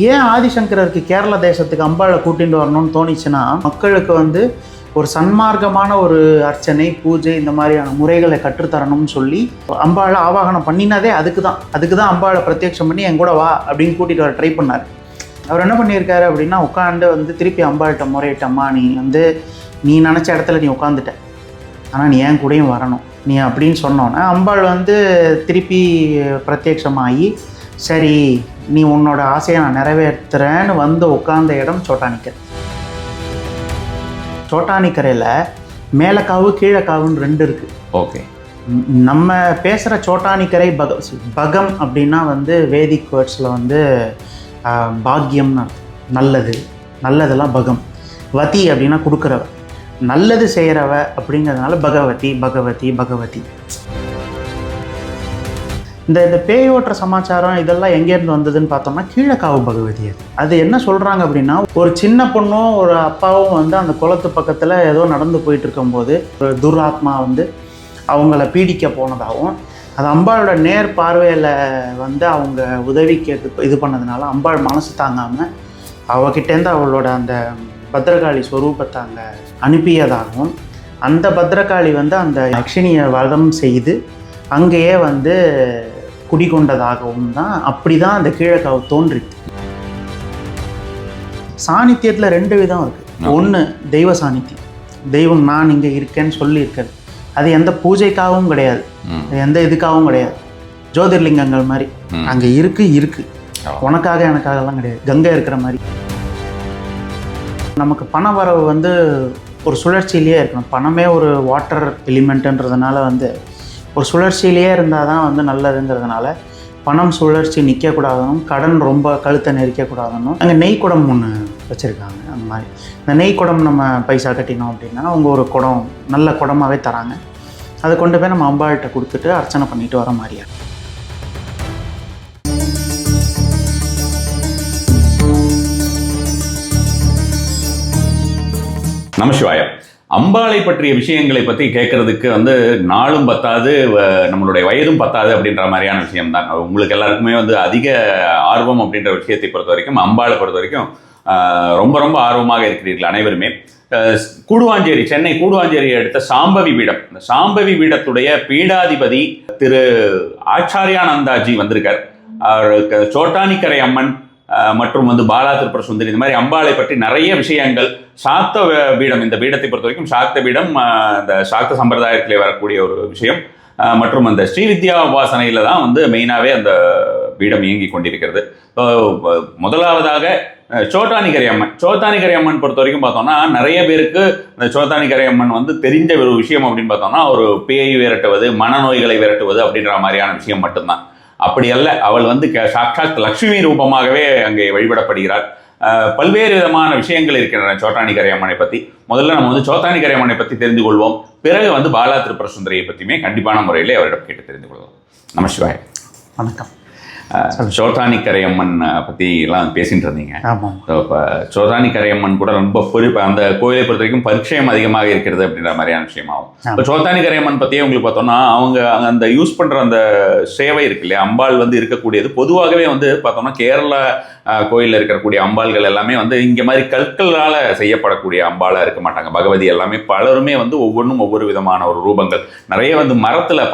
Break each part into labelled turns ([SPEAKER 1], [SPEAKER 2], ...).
[SPEAKER 1] ஏன் ஆதிசங்கரருக்கு கேரள தேசத்துக்கு அம்பாளை கூட்டிகிட்டு வரணும்னு தோணிச்சுன்னா, மக்களுக்கு வந்து ஒரு சன்மார்க்கமான ஒரு அர்ச்சனை, பூஜை இந்த மாதிரியான முறைகளை கற்றுத்தரணும்னு சொல்லி அம்பாளை ஆவாகனம் பண்ணினதே அதுக்கு தான் அம்பாளை பிரத்யட்சம் பண்ணி என் கூட வா அப்படின்னு கூட்டிகிட்டு வர ட்ரை பண்ணார். அவர் என்ன பண்ணியிருக்காரு அப்படின்னா, உட்காந்து வந்து திருப்பி அம்பாள்கிட்ட முறையிட்டம்மா, நீ வந்து நீ நினச்ச இடத்துல நீ உட்காந்துட்ட, ஆனால் நீ என் கூடயும் வரணும் நீ அப்படின்னு சொன்னோன்னே அம்பாள் வந்து திருப்பி பிரத்யட்சமாகி, சரி நீ உன்னோட ஆசையை நான் நிறைவேற்றுறேன்னு வந்து உட்கார்ந்த இடம் சோட்டானிக்கரை. சோட்டானிக்கரையில் மேலக்காவு கீழக்காவுன்னு 2 இருக்குது.
[SPEAKER 2] ஓகே.
[SPEAKER 1] நம்ம பேசுகிற சோட்டானிக்கரை பகம் அப்படின்னா வந்து வேதிக் வேர்ட்ஸில் வந்து பாக்யம்னு அர்த்தம். நல்லதெல்லாம் பகம். வதி அப்படின்னா கொடுக்குறவ, நல்லது செய்கிறவ அப்படிங்கிறதுனால பகவதி. இந்த பேயோட்டுற சமாச்சாரம் இதெல்லாம் எங்கேருந்து வந்ததுன்னு பார்த்தோம்னா கீழக்காவு பகவதி. அது என்ன சொல்கிறாங்க அப்படின்னா, ஒரு சின்ன பொண்ணும் ஒரு அப்பாவும் வந்து அந்த குளத்து பக்கத்தில் ஏதோ நடந்து போயிட்டு இருக்கும்போது ஒரு துராத்மா வந்து அவங்கள பீடிக்க போனதாகவும், அது அம்பாளோட நேர் பார்வையில் வந்து அவங்க உதவி கேட்டு இது பண்ணதுனால அம்பாள் மனசு தாங்காமல் அவகிட்டேருந்து அவளோட அந்த பத்ரகாளி ஸ்வரூபத்தை அங்கே அனுப்பியதாகவும், அந்த பத்ரகாளி வந்து அந்த யக்ஷினியை வதம் செய்து அங்கேயே வந்து குடிகொண்டதாகவும் தான் அப்படி தான் அந்த கீழக்காவு தோன்றிச்சு. சாநித்தியத்தில் 2 விதம் இருக்குது. ஒன்று தெய்வ சாநித்தியம், தெய்வம் நான் இங்கே இருக்கேன்னு சொல்லியிருக்கிறது. அது எந்த பூஜைக்காகவும் கிடையாது, எந்த இதுக்காகவும் கிடையாது. ஜோதிர்லிங்கங்கள் மாதிரி அங்கே இருக்கு, உனக்காக எனக்காகலாம் கிடையாது. கங்கை இருக்கிற மாதிரி நமக்கு பண வரவு வந்து ஒரு சுழற்சியிலேயே இருக்கணும். பணமே ஒரு வாட்டர் எலிமெண்ட்டுன்றதுனால வந்து ஒரு சுழற்சியிலேயே இருந்தால் தான் வந்து நல்லதுங்கிறதுனால பணம் சுழற்சி நிற்கக்கூடாதுன்னு, கடன் ரொம்ப கழுத்தை நெரிக்கக்கூடாதுன்னு அங்கே நெய்க்குடம் ஒன்று வச்சுருக்காங்க. அந்த மாதிரி இந்த நெய்க்குடம் நம்ம பைசா கட்டினோம் அப்படின்னா அவங்க ஒரு குடம் நல்ல குடமாகவே தராங்க. அதை கொண்டு போய் நம்ம அம்பாள்கிட்ட கொடுத்துட்டு அர்ச்சனை பண்ணிட்டு வர மாதிரியா.
[SPEAKER 2] நமசிவாய. அம்பாளை பற்றிய விஷயங்களை பற்றி கேட்கறதுக்கு வந்து நாளும் பத்தாது, நம்மளுடைய வயதும் பத்தாது அப்படின்ற மாதிரியான விஷயம் தான். உங்களுக்கு எல்லாருக்குமே வந்து அதிக ஆர்வம் அப்படின்ற விஷயத்தை பொறுத்த வரைக்கும், அம்பாளை பொறுத்த வரைக்கும் ரொம்ப ரொம்ப ஆர்வமாக இருக்கிறீர்கள் அனைவருமே. கூடுவாஞ்சேரி, சென்னை கூடுவாஞ்சேரியை எடுத்த சாம்பவி பீடம், இந்த சாம்பவி பீடத்துடைய பீடாதிபதி திரு ஆச்சாரியானந்தாஜி வந்திருக்கார். சோட்டானிக்கரை அம்மன் மற்றும் வந்து பாலா திரிபுர சுந்தரி, இந்த மாதிரி அம்பாளை பற்றி நிறைய விஷயங்கள். சாக்த பீடம், இந்த பீடத்தை பொறுத்த வரைக்கும் சாக்த பீடம் இந்த சாக்த சம்பிரதாயத்திலே வரக்கூடிய ஒரு விஷயம். மற்றும் அந்த ஸ்ரீவித்யா உபாசனையில் தான் வந்து மெயினாகவே அந்த பீடம் இயங்கி கொண்டிருக்கிறது. முதலாவதாக சோட்டானிக்கரை அம்மன் பொறுத்த வரைக்கும் பார்த்தோம்னா, நிறைய பேருக்கு இந்த சோட்டானிக்கரை அம்மன் வந்து தெரிஞ்ச ஒரு விஷயம் அப்படின்னு பார்த்தோம்னா, ஒரு பேய் விரட்டுவது, மனநோய்களை விரட்டுவது அப்படின்ற மாதிரியான விஷயம் மட்டும்தான். அப்படி அல்ல, அவள் வந்து சாட்சாத் லக்ஷ்மி ரூபமாகவே அங்கே வழிபடப்படுகிறாள். பல்வேறு விதமான விஷயங்கள் இருக்கின்றன சோட்டானிக்கரை அம்மனை பற்றி. முதல்ல நம்ம வந்து சோட்டானிக்கரை அம்மனை பற்றி தெரிந்து கொள்வோம். பிறகு வந்து பாலா திரிபுர சுந்தரியை பற்றியுமே கண்டிப்பான முறையில் அவரிடம் கேட்டு தெரிந்து கொள்வோம். நமசிவாய.
[SPEAKER 1] வணக்கம்.
[SPEAKER 2] சோட்டானிக்கரை அம்மன் பற்றி எல்லாம் பேசிட்டு இருந்தீங்க.
[SPEAKER 1] ஆமாம்.
[SPEAKER 2] இப்போ சோட்டானிக்கரை அம்மன் கூட ரொம்ப அந்த கோயிலை பொறுத்த வரைக்கும் பரிச்சயம் அதிகமாக இருக்கிறது அப்படின்ற மாதிரியான விஷயமாகும். இப்போ சோட்டானிக்கரை அம்மன் பற்றியே உங்களுக்கு பார்த்தோம்னா, அவங்க அந்த யூஸ் பண்ணுற அந்த சேவை இருக்கு இல்லையா, அம்பாள் வந்து இருக்கக்கூடியது பொதுவாகவே வந்து பார்த்தோம்னா கேரளா கோயிலில் இருக்கக்கூடிய அம்பாள்கள் எல்லாமே வந்து இங்கே மாதிரி கற்களால் செய்யப்படக்கூடிய அம்பாளாக இருக்க மாட்டாங்க. பகவதி எல்லாமே பலருமே வந்து ஒவ்வொன்றும் ஒவ்வொரு விதமான ஒரு ரூபங்கள், நிறைய வந்து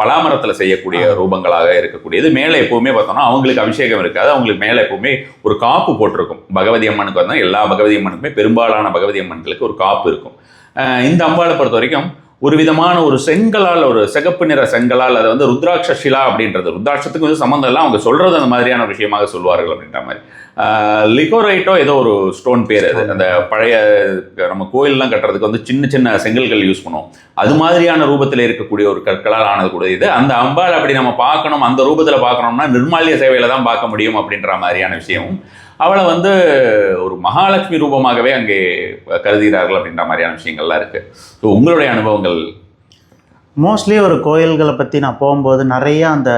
[SPEAKER 2] பலாமரத்தில் செய்யக்கூடிய ரூபங்களாக இருக்கக்கூடியது. மேலே எப்போவுமே பார்த்தோம்னா அவங்களுக்கு அபிஷேகம் இருக்காது, அவங்களுக்கு மேலே எப்போவுமே ஒரு காப்பு போட்டிருக்கும். பகவதி அம்மனுக்கு வந்தால் எல்லா பகவதி அம்மனுக்குமே பெரும்பாலான பகவதி அம்மன்களுக்கு ஒரு காப்பு இருக்கும். இந்த அம்பாளை பொறுத்த வரைக்கும் ஒரு விதமான ஒரு செங்கலால், ஒரு சிகப்பு நிற செங்கலால், அதை வந்து ருத்ராட்ச ஷிலா அப்படின்றது, ருத்ராட்சத்துக்கு வந்து சம்மந்தம் எல்லாம் அவங்க சொல்கிறது அந்த மாதிரியான விஷயமாக சொல்வார்கள் அப்படின்ற மாதிரி. லிகோரைட்டோ ஏதோ ஒரு ஸ்டோன் பேர் அது. அந்த பழைய நம்ம கோயிலெலாம் கட்டுறதுக்கு வந்து சின்ன சின்ன செங்கல்கள் யூஸ் பண்ணுவோம். அது மாதிரியான ரூபத்தில் இருக்கக்கூடிய ஒரு கற்களால் ஆனது கூட இது. அந்த அம்பாள் அப்படி நம்ம பார்க்கணும், அந்த ரூபத்தில் பார்க்கணும்னா நிர்மால்ய சேவையில் தான் பார்க்க முடியும் அப்படின்ற மாதிரியான விஷயமும். அவளை வந்து ஒரு மகாலட்சுமி ரூபமாகவே அங்கே கருதுகிறார்கள் அப்படின்ற மாதிரியான விஷயங்கள்லாம் இருக்குது. ஸோ உங்களுடைய அனுபவங்கள்?
[SPEAKER 1] மோஸ்ட்லி ஒரு கோயில்களை பற்றி நான் போகும்போது நிறையா அந்த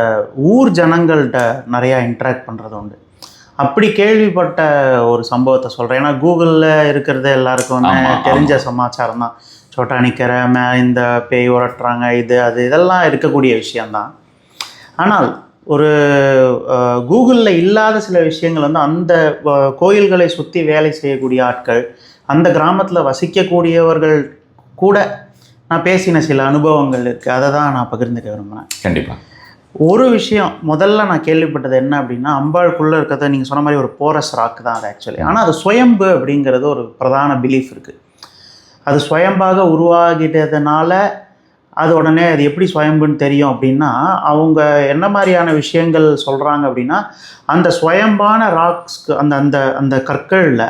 [SPEAKER 1] ஊர் ஜனங்கள்கிட்ட நிறையா இன்ட்ராக்ட் பண்ணுறது உண்டு. அப்படி கேள்விப்பட்ட ஒரு சம்பவத்தை சொல்கிறேன். ஏன்னா கூகுளில் இருக்கிறது எல்லாருக்கும் தெரிஞ்ச சமாச்சாரம் தான். சோட்டானிக்கரை இந்த பேய் உரட்டுறாங்க, இது அது இதெல்லாம் இருக்கக்கூடிய விஷயந்தான். ஆனால் ஒரு கூகுளில் இல்லாத சில விஷயங்கள் வந்து அந்த கோயில்களை சுற்றி வேலை செய்யக்கூடிய ஆட்கள், அந்த கிராமத்தில் வசிக்கக்கூடியவர்கள் கூட நான் பேசின சில அனுபவங்கள் இருக்குது. அதை தான் நான் பகிர்ந்துக்க விரும்புகிறேன்.
[SPEAKER 2] கண்டிப்பாக.
[SPEAKER 1] ஒரு விஷயம் முதல்ல நான் கேள்விப்பட்டது என்ன அப்படின்னா, அம்பாளுக்குள்ளே இருக்கிறத நீங்கள் சொன்ன மாதிரி ஒரு போரஸ் ராக் தான் அது ஆக்சுவலி. ஆனால் அது சுயம்பு அப்படிங்கிறது ஒரு பிரதான பிலீஃப் இருக்குது. அது சுயம்பாக உருவாகிட்டதுனால அது உடனே அது எப்படி சுயம்புன்னு தெரியும் அப்படின்னா, அவங்க என்ன மாதிரியான விஷயங்கள் சொல்கிறாங்க அப்படின்னா, அந்த சுயம்பான ராக்ஸ்க்கு அந்த அந்த அந்த கற்களில்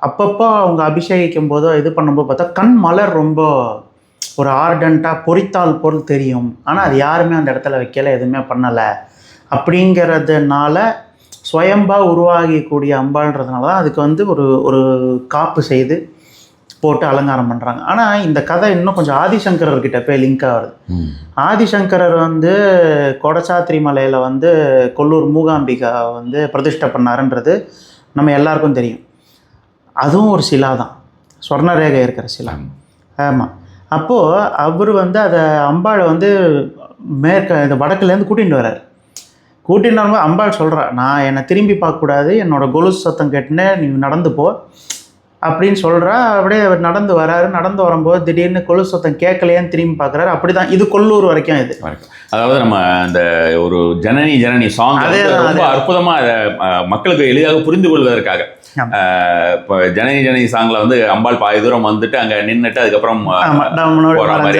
[SPEAKER 1] அப்பப்போ அவங்க அபிஷேகிக்கும் போதோ இது பண்ணும்போது பார்த்தா கண் மலர் ரொம்ப ஒரு ஆர்டண்ட்டாக பொறித்தால் பொருள் தெரியும். ஆனால் அது யாருமே அந்த இடத்துல வைக்கலை, எதுவுமே பண்ணலை. அப்படிங்கிறதுனால சுயம்பாக உருவாகக்கூடிய அம்பாள்ன்றதுனால தான் அதுக்கு வந்து ஒரு ஒரு காப்பு செய்து போட்டு அலங்காரம் பண்ணுறாங்க. ஆனால் இந்த கதை இன்னும் கொஞ்சம் ஆதிசங்கரர்கிட்ட போய் லிங்க் ஆகுது. ஆதிசங்கரர் வந்து கொடச்சாத்திரி மலையில் வந்து கொல்லூர் மூகாம்பிகா வந்து பிரதிஷ்டை பண்ணாருன்றது நம்ம எல்லாருக்கும் தெரியும். அதுவும் ஒரு சிலா தான், சொர்ணரேகை இருக்கிற சிலா. ஆமாம். அப்போது அவர் வந்து அதை அம்பாளை வந்து இந்த வடக்குலேருந்து கூட்டிகிட்டு வர்றார். கூட்டிகிட்டு வரும்போது அம்பாள் சொல்கிறா, நான் என்னை திரும்பி பார்க்கக்கூடாது, என்னோட கொலுசு சத்தம் கேட்டுன்னு நீ நடந்து போ அப்படின்னு சொல்கிறா. அப்படியே அவர் நடந்து வராரு. நடந்து வரும்போது திடீர்னு கொலுசு சத்தம் கேட்கலையான்னு திரும்பி பார்க்குறாரு. அப்படி தான் இது கொல்லூர் வரைக்கும். இது
[SPEAKER 2] அதாவது நம்ம அந்த ஒரு ஜனனி ஜனனி சாங் ரொம்ப அற்புதமாக அதை மக்களுக்கு எளிதாக புரிந்து கொள்வதற்காக இப்போ ஜனனி ஜனனி சாங்ல வந்து அம்பாள் பாதி தூரம் வந்துட்டு அங்கே நின்றுட்டு அதுக்கப்புறம்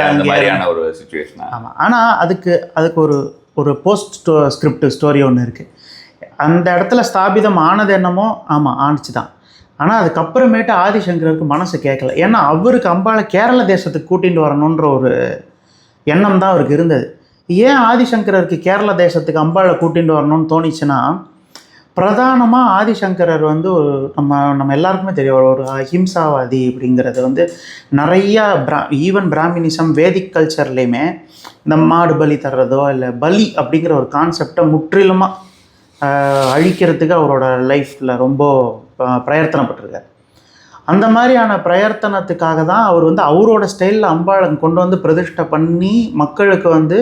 [SPEAKER 2] அந்த மாதிரியான ஒரு சிச்சுவேஷன்.
[SPEAKER 1] ஆமாம். ஆனால் அதுக்கு ஒரு போஸ்ட் ஸ்கிரிப்ட் ஸ்டோரி ஒன்று இருக்குது. அந்த இடத்துல ஸ்தாபிதம் ஆனது என்னமோ ஆமாம் ஆணிச்சு தான். ஆனால் அதுக்கப்புறமேட்டு ஆதிசங்கருக்கு மனசு கேட்கல. ஏன்னா அவருக்கு அம்பாளை கேரள தேசத்துக்கு கூட்டிகிட்டு வரணுன்ற ஒரு எண்ணம் தான் அவருக்கு இருந்தது. ஏன் ஆதிசங்கரருக்கு கேரள தேசத்துக்கு அம்பாளை கூட்டிகிட்டு வரணும்னு தோணிச்சுன்னா, பிரதானமாக ஆதிசங்கரர் வந்து நம்ம எல்லாருக்குமே தெரியும் ஒரு அஹிம்சாவாதி அப்படிங்கிறது வந்து நிறையா ஈவன் பிராமினிசம் வேதிக் கல்ச்சர்லேயுமே இந்த மாடு பலி தர்றதோ இல்லை பலி அப்படிங்கிற ஒரு கான்செப்டை முற்றிலுமாக அழிக்கிறதுக்கு அவரோட லைஃப்பில் ரொம்ப பிரயத்தனப்பட்டிருக்கார். அந்த மாதிரியான பிரயத்தனத்துக்காக தான் அவர் வந்து அவரோட ஸ்டைலில் அம்பாளை கொண்டு வந்து பிரதிஷ்டை பண்ணி மக்களுக்கு வந்து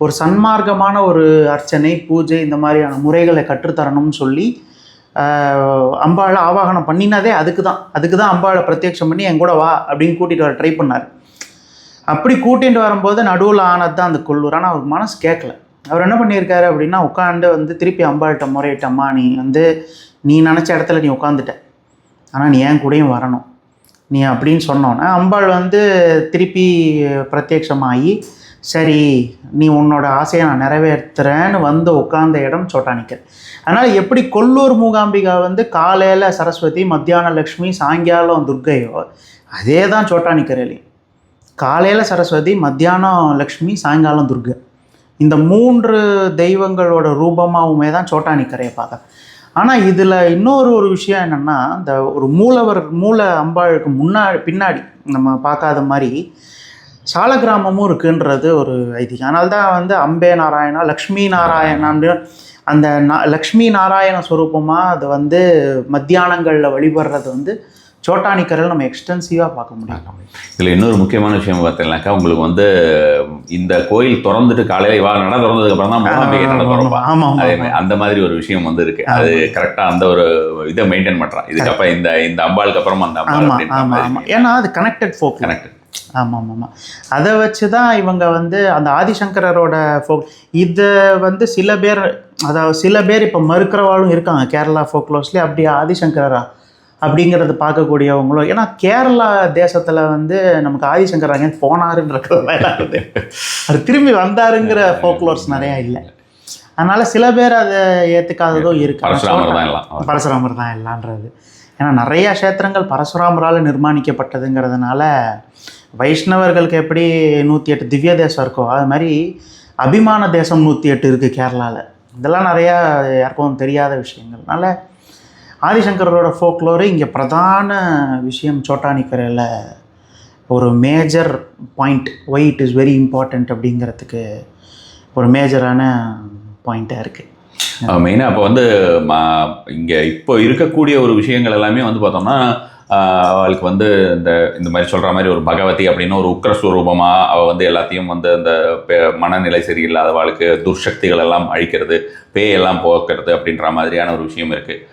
[SPEAKER 1] ஒரு சன்மார்க்கமான ஒரு அர்ச்சனை பூஜை இந்த மாதிரியான முறைகளை கற்றுத்தரணும்னு சொல்லி அம்பாளை ஆவாகனம் பண்ணினதே அதுக்கு தான் அம்பாளை பிரத்யட்சம் பண்ணி என் கூட வா அப்படின்னு கூட்டிகிட்டு வர ட்ரை பண்ணார். அப்படி கூட்டிகிட்டு வரும்போது நடுவில் ஆனது தான் அந்த கொல்லூர். ஆனால் அவருக்கு மனசு கேட்கல. அவர் என்ன பண்ணியிருக்காரு அப்படின்னா, உட்காந்து வந்து திருப்பி அம்பாள்கிட்ட முறையிட்டம்மா, நீ நினச்ச இடத்துல நீ உட்காந்துட்ட, ஆனால் நீ ஏன் கூடயும் வரணும் நீ அப்படின்னு சொன்னோன்னே அம்பாள் வந்து திருப்பி பிரத்யட்சமாகி, சரி நீ உன்னோட ஆசையை நான் நிறைவேற்றுறேன்னு வந்து உட்கார்ந்த இடம் சோட்டானிக்கர். அதனால் எப்படி கொல்லூர் மூகாம்பிகா வந்து காலையில் சரஸ்வதி, மத்தியானம் லக்ஷ்மி, சாயங்காலம் துர்க்கையோ, அதே தான் சோட்டானிக்கரையிலையும். காலையில் சரஸ்வதி, மத்தியானம் லக்ஷ்மி, சாயங்காலம் துர்கை. இந்த 3 தெய்வங்களோட ரூபமாகவுமே தான் சோட்டானிக்கரையை பார்க்க. ஆனால் இதில் ஒரு விஷயம் என்னென்னா, இந்த ஒரு மூல அம்பாளுக்கு பின்னாடி நம்ம பார்க்காத மாதிரி சால கிராமமும் இருக்குன்றது ஒரு ஐதீகம். அதனால்தான் வந்து அம்பே நாராயணா, லக்ஷ்மி நாராயணான்னு அந்த லக்ஷ்மி நாராயண ஸ்வரூபமாக அது வந்து மத்தியானங்களில் வழிபடுறது வந்து சோட்டானிக்கரையில் நம்ம எக்ஸ்டென்சிவாக பார்க்க முடியும்.
[SPEAKER 2] இதில் இன்னொரு முக்கியமான விஷயம் பார்த்தீங்கன்னாக்கா, உங்களுக்கு வந்து இந்த கோயில் திறந்துட்டு காலையில் நட திறந்ததுக்கப்புறம் தான் மூகாம்பிகை நட திறப்பா. அந்த மாதிரி ஒரு விஷயம் வந்து இருக்கு. அது கரெக்டாக அந்த ஒரு இதை மெயின்டைன் பண்ணுறான். இதுக்கப்புறம் இந்த அம்பாளுக்கு அப்புறம் அந்த அம்பாள்.
[SPEAKER 1] ஏன்னா அது கனெக்டட் ஃபோக். ஆமாம். அதை வச்சு தான் இவங்க வந்து அந்த ஆதிசங்கரோட ஃபோக் இதை வந்து சில பேர் இப்போ மறுக்கிறவாளும் இருக்காங்க கேரளா ஃபோக்லோஸ்லேயே. அப்படி ஆதிசங்கரா அப்படிங்கிறது பார்க்கக்கூடியவங்களும். ஏன்னா கேரளா தேசத்தில் வந்து நமக்கு ஆதிசங்கர் அங்கே போனாருன்றது அது திரும்பி வந்தாருங்கிற ஃபோக்லோர்ஸ் நிறையா இல்லை. அதனால் சில பேர் அதை ஏற்றுக்காததும் இருக்கு. பரசுராமர் தான் எல்லான்றது. ஏன்னா நிறையா க்ஷேத்திரங்கள் பரசுராமரால் நிர்மாணிக்கப்பட்டதுங்கிறதுனால வைஷ்ணவர்களுக்கு எப்படி 108 திவ்ய தேசம் இருக்கோ அது மாதிரி அபிமான தேசம் 108 இருக்குது கேரளாவில். இதெல்லாம் நிறையா யாருக்கும் தெரியாத விஷயங்கள்னால ஆதிசங்கரோட ஃபோக்லோரு இங்கே பிரதான விஷயம் சோட்டானிக்கரையில் ஒரு major point. Why it is very important அப்படிங்கிறதுக்கு ஒரு மேஜரான பாயிண்ட்டாக இருக்குது.
[SPEAKER 2] மெயினாக அப்போ வந்து இங்கே இப்போ இருக்கக்கூடிய ஒரு விஷயங்கள் எல்லாமே வந்து பார்த்தோம்னா அவளுக்கு வந்து இந்த மாதிரி சொல்கிற மாதிரி ஒரு பகவதி அப்படின்னு ஒரு உக்ரஸ்வரூபமாக அவள் வந்து எல்லாத்தையும் வந்து அந்த மனநிலை சரியில்லாதவளுக்கு துர்சக்திகள் எல்லாம் அழிக்கிறது, பேயெல்லாம் போக்குறது அப்படின்ற மாதிரியான ஒரு விஷயம் இருக்குது.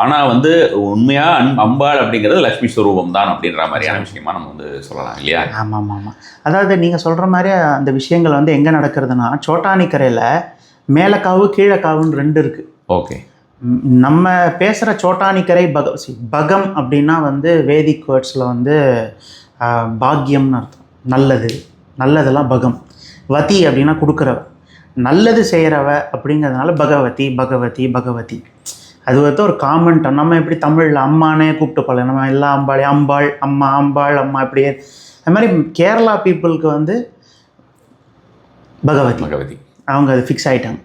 [SPEAKER 2] ஆனால் வந்து உண்மையாக அம்பாள் அப்படிங்கிறது லக்ஷ்மி ஸ்வரூபம் தான் அப்படின்ற மாதிரியான விஷயமா நம்ம வந்து சொல்லலாம் இல்லையா?
[SPEAKER 1] ஆமாம் ஆமாம். அதாவது நீங்கள் சொல்கிற மாதிரி அந்த விஷயங்கள் வந்து எங்கே நடக்கிறதுனா, சோட்டானிக்கரையில் மேலக்காவு கீழக்காவுன்னு 2 இருக்குது.
[SPEAKER 2] ஓகே.
[SPEAKER 1] நம்ம பேசுகிற சோட்டானிக்கரை பகம் அப்படின்னா வந்து வேதிக் வேர்ட்ஸில் வந்து பாக்யம்னு அர்த்தம், நல்லது, நல்லதெல்லாம் பகம். வதி அப்படின்னா கொடுக்குறவ, நல்லது செய்கிறவ அப்படிங்கிறதுனால பகவதி பகவதி பகவதி. அது வந்து ஒரு காமன் டர்ம். நம்ம எப்படி தமிழில் அம்மானே கூப்பிட்டு போகல, நம்ம எல்லா அம்பாளே அம்பாள் அம்மா அம்பாள் அம்மா இப்படியே. அது மாதிரி கேரளா பீப்புளுக்கு வந்து பகவதி
[SPEAKER 2] பகவதி
[SPEAKER 1] அவங்க அது ஃபிக்ஸ் ஆகிட்டாங்க.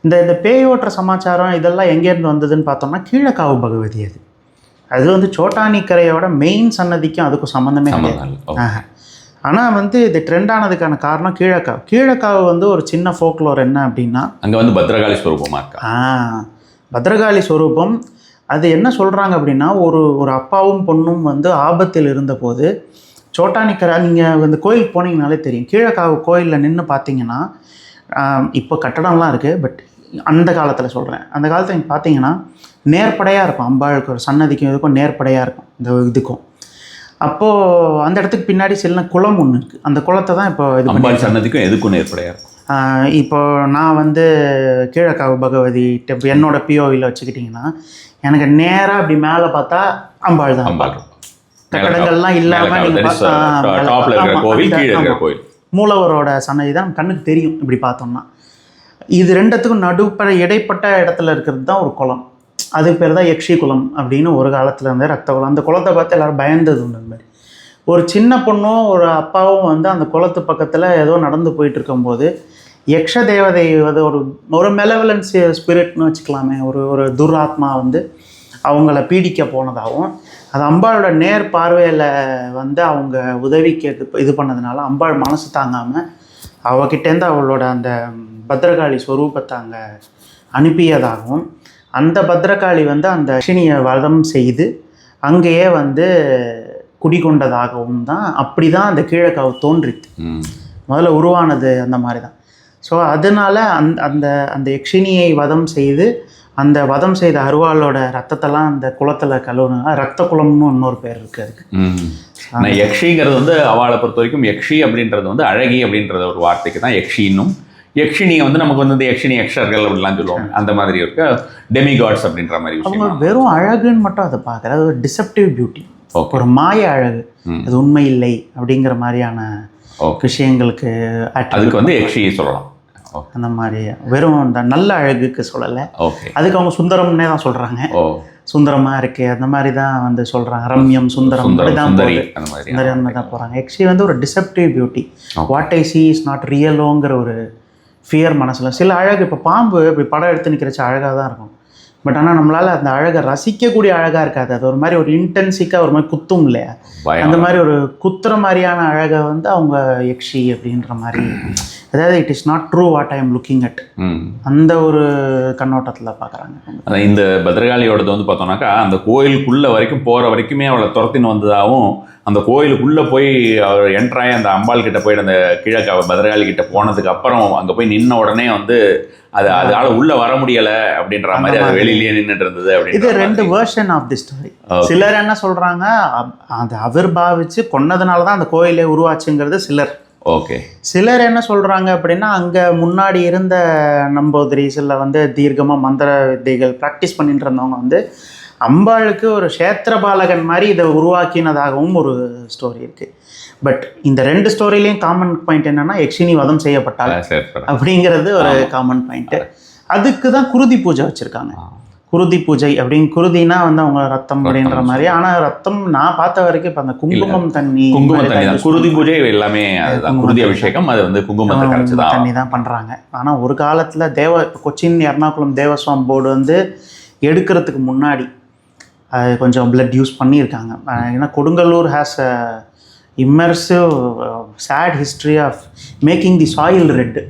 [SPEAKER 1] இந்த பேய் ஓட்டுற சமாச்சாரம் இதெல்லாம் எங்கேருந்து வந்ததுன்னு பார்த்தோம்னா கீழக்காவு பகவதி. அது வந்து சோட்டானிக்கரையோட மெயின் சன்னதிக்கும் அதுக்கும் சம்மந்தமே கிடையாது. ஆனால் வந்து இது ட்ரெண்ட் ஆனதுக்கான காரணம் கீழக்காவு வந்து ஒரு சின்ன ஃபோக்லோர் என்ன அப்படின்னா, அங்கே வந்து
[SPEAKER 2] பத்ரகாளி ஸ்வரூபமாக இருக்கா.
[SPEAKER 1] பத்ரகாளி ஸ்வரூபம். அது என்ன சொல்கிறாங்க அப்படின்னா, ஒரு அப்பாவும் பொண்ணும் வந்து ஆபத்தில் இருந்தபோது சோட்டானிக்கரை, நீங்கள் இந்த கோயில் போனீங்கனாலே தெரியும், கீழக்காவு கோயிலில் நின்று பார்த்தீங்கன்னா, இப்போ கட்டடம்லாம் இருக்குது, பட் அந்த காலத்தில் சொல்கிறேன், அந்த காலத்தில் நீங்கள் பார்த்தீங்கன்னா நேர்படையாக இருக்கும். அம்பாளுக்கு ஒரு சன்னதிக்கும் இதுக்கும் நேர்படையாக இருக்கும், இந்த இதுக்கும். அப்போது அந்த இடத்துக்கு பின்னாடி சில குளம் ஒன்று இருக்குது. அந்த குளத்தை தான் இப்போ இது
[SPEAKER 2] அம்பாள் சன்னதிக்கும் எதுக்கும் நேர்படையாக இருக்கும்.
[SPEAKER 1] இப்போ நான் வந்து கீழக்காவு பகவதி என்னோட பிஓவியில் வச்சுக்கிட்டிங்கன்னா, எனக்கு நேராக அப்படி மேலே பார்த்தா அம்பாள் தான்.
[SPEAKER 2] அம்பாள்
[SPEAKER 1] கட்டடங்கள்லாம் இல்லாமல் நீங்கள்
[SPEAKER 2] கோயில்
[SPEAKER 1] மூலவரோட சன்னதி தான் கண்ணுக்கு தெரியும் இப்படி பார்த்தோம்னா. இது 2த்துக்கும் இடைப்பட்ட இடத்துல இருக்கிறது தான் ஒரு குளம். அதுக்கு பேர் தான் யக்ஷி குளம் அப்படின்னு ஒரு காலத்தில் இருந்தே ரத்த குளம். அந்த குளத்தை பார்த்து எல்லோரும் பயந்தது உண்டு. அந்த மாதிரி ஒரு சின்ன பொண்ணும் ஒரு அப்பாவும் வந்து அந்த குளத்து பக்கத்தில் ஏதோ நடந்து போயிட்டு இருக்கும்போது யக்ஷ தேவதை வந்து ஒரு மெலவலன்ஸ் ஸ்பிரிட்னு வச்சுக்கலாமே, ஒரு துராத்மா வந்து அவங்கள பீடிக்க போனதாகவும், அது அம்பாளோட நேர் பார்வையில் வந்து அவங்க உதவிக்கு இது பண்ணதுனால அம்பாள் மனசு தாங்காமல் அவகிட்டேருந்து அவளோட அந்த பத்ரகாளி ஸ்வரூபத்தை அங்கே அனுப்பியதாகவும், அந்த பத்ரகாளி வந்து அந்த யக்ஷினியை வதம் செய்து அங்கேயே வந்து குடிகொண்டதாகவும் தான், அப்படி தான் அந்த கீழக்காவு தோன்றித்து முதல்ல உருவானது. அந்த மாதிரி தான். ஸோ அதனால் அந்த யக்ஷினியை வதம் செய்து அந்த வதம் செய்த அருவாளோட ரத்தத்தெல்லாம் அந்த குளத்தில் கழுவுனா ரத்த குளம்னு இன்னொரு பேர் இருக்குது அதுக்கு.
[SPEAKER 2] யக்ஷிங்கிறது வந்து அவளை பொறுத்த வரைக்கும் யக்ஷி அப்படின்றது வந்து அழகி அப்படின்றத ஒரு வார்த்தைக்கு தான் யக்ஷின்னும். யக்ஷினியை வந்து நமக்கு வந்து யக்ஷினி யக்ஷர்கள் அப்படிலாம் சொல்லுவாங்க. அந்த மாதிரி இருக்க டெமிகாட்ஸ் அப்படின்ற மாதிரி
[SPEAKER 1] அவங்க வெறும் அழகுன்னு மட்டும் அதை பார்க்குறது, அது ஒரு டிசெப்டிவ் பியூட்டி, ஒரு மாய அழகு, அது உண்மை இல்லை அப்படிங்கிற மாதிரியான விஷயங்களுக்கு
[SPEAKER 2] அதுக்கு வந்து யக்ஷியை சொல்லலாம்.
[SPEAKER 1] அந்த மாதிரி வெறும் அந்த நல்ல அழகுக்கு சொல்லலை. அதுக்கு அவங்க சுந்தரம்னே தான் சொல்கிறாங்க. சுந்தரமாக இருக்கு அந்த மாதிரி தான் வந்து சொல்கிறாங்க. ரம்யம் சுந்தரம் தான் போகிறாங்க. யக்ஷி வந்து ஒரு deceptive beauty. What I see is not ரியலோங்கிற ஒரு ஃபியர் மனசில். சில அழகு, இப்போ பாம்பு இப்படி படம் எடுத்து நிற்கிறச்சு அழகாக தான் இருக்கும், பட் ஆனால் நம்மளால் அந்த அழகை ரசிக்கக்கூடிய அழகாக இருக்காது. அது ஒரு மாதிரி ஒரு இன்டென்சிக்காக ஒரு மாதிரி குத்தும் இல்லையா, அந்த மாதிரி ஒரு குத்துற மாதிரியான அழகை வந்து அவங்க யக்ஷி அப்படின்ற மாதிரி, அதாவது it is not true what I am looking at, அந்த ஒரு கண்ணோட்டத்தில் பார்க்குறாங்க.
[SPEAKER 2] அதான் இந்த பத்ரகாளியோடது வந்து பார்த்தோம்னாக்கா, அந்த கோயிலுக்குள்ளே வரைக்கும் போகிற வரைக்குமே அவளை துரத்தின்னு வந்ததாகவும், அந்த கோயிலுக்குள்ளே போய் அவர் என்ட்ராயி அந்த அம்பாள் கிட்ட போயிட்டு அந்த கிழக்கு பத்ரகாளி கிட்ட போனதுக்கு அப்புறம் அங்கே போய் நின்ன உடனே வந்து அதனால உள்ள வர முடியல அப்படின்ற மாதிரி அது வெளியிலேயே நின்றுட்டு இருந்தது.
[SPEAKER 1] இது 2 வெர்ஷன் ஆஃப் தி ஸ்டோரி. சிலர் என்ன சொல்றாங்க, அது அவர் பாவிச்சு கொன்னதுனால தான் அந்த கோயிலே உருவாச்சுங்கிறது சிலர். சிலர் என்ன சொல்றாங்க அப்படின்னா, அங்க முன்னாடி இருந்த நம்பூதிரிஸ்ல வந்து தீர்க்கமா மந்திர வித்தைகள் பிராக்டிஸ் பண்ணிட்டு இருந்தவங்க வந்து அம்பாளுக்கு ஒரு க்ஷேத்திரபாலகன் மாதிரி இதை உருவாக்கினதாகவும் ஒரு ஸ்டோரி இருக்கு. பட் இந்த 2 ஸ்டோரிலையும் காமன் பாயிண்ட் என்னன்னா, யக்ஷினி வதம் செய்யப்பட்டாள் அப்படிங்கிறது ஒரு காமன் பாயிண்ட். அதுக்கு தான் குருதி பூஜை வச்சிருக்காங்க. குருதி பூஜை அப்படின்னு, குருதினா வந்து அவங்க ரத்தம் அப்படின்ற மாதிரி. ஆனால் ரத்தம் நான் பார்த்த வரைக்கும் இப்போ அந்த குங்குமம் தண்ணி,
[SPEAKER 2] குருதி பூஜை எல்லாமே குருதி அபிஷேகம், அது வந்து குங்குமம்
[SPEAKER 1] தண்ணி தான் பண்ணுறாங்க. ஆனால் ஒரு காலத்தில் கொச்சின் எர்ணாகுளம் தேவஸ்வாம் போர்டு வந்து எடுக்கிறதுக்கு முன்னாடி அது கொஞ்சம் பிளட் யூஸ் பண்ணியிருக்காங்க. ஏன்னா Kodungallur has a immersive sad history of making the soil red.